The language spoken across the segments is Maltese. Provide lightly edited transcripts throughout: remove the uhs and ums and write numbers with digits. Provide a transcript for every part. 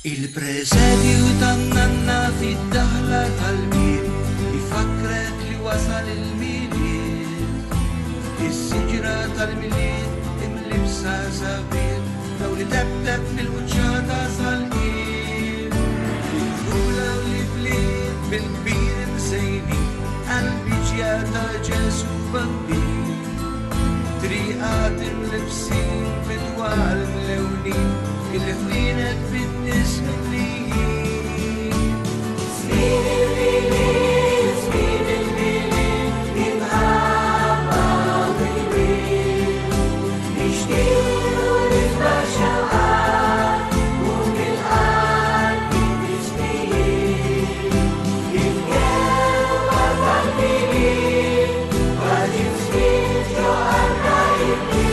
Il presedio tannanna fid-daħla tal-bib ifakrek li wasal il-miliet. Is-siġra tal-miliet imlibsa sabir daw li tebteb mill-quċċata sal-qib. Il-gula u li bliet bil-kbir imsejni għal-biġja ta' Ġesu bambin. Triqat imlibsin bidwal mlewnin illi flinet bin-nies mimlijin. Smin il-miliet, smin il-miliet, imħabba u il-wir. Nixtiequ nifraħ xewqat u bil-qalb nisbijin. Il-kelma tal-miliet, għadġib smin ġo għanna il-bir.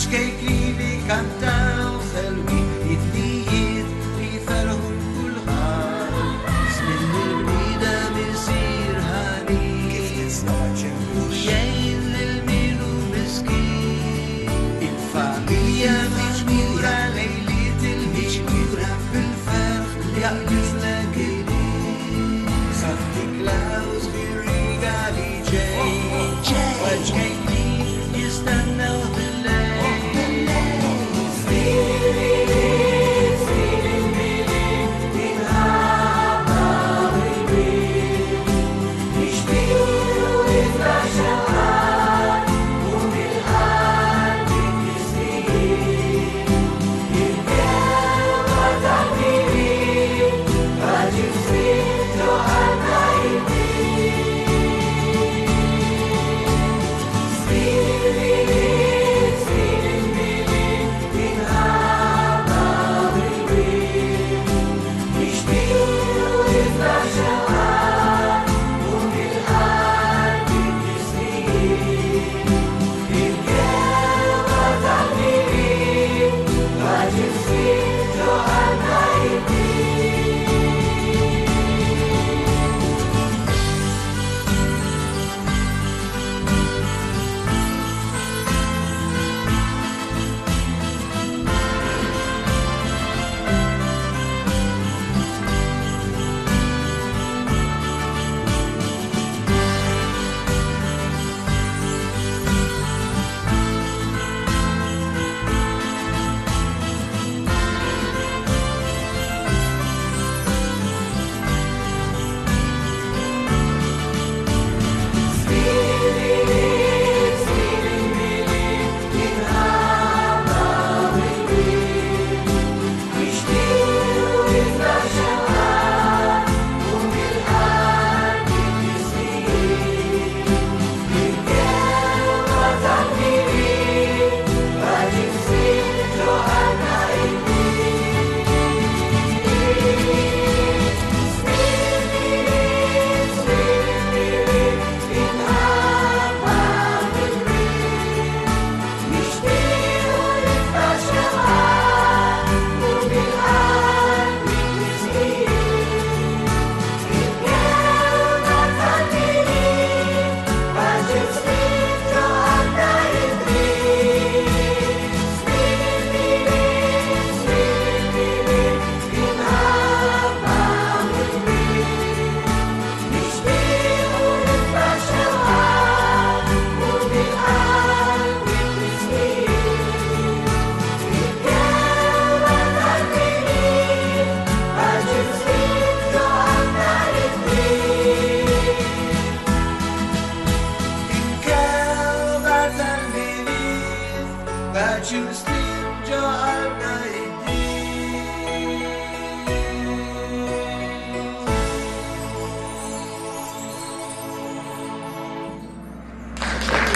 Kejkili kantaw selwi id-dijiet li ferħu l-kulħadd. Żmien il-bnida misir ħanin u jgħin lil-milu miskin. Il-familja miġmura lejliet il-miġmura bil-ferħ li jaqbizlek il-din. Santi Claus bir-rigali ġej, għax kejkli jistennew bil-lejl. But you still your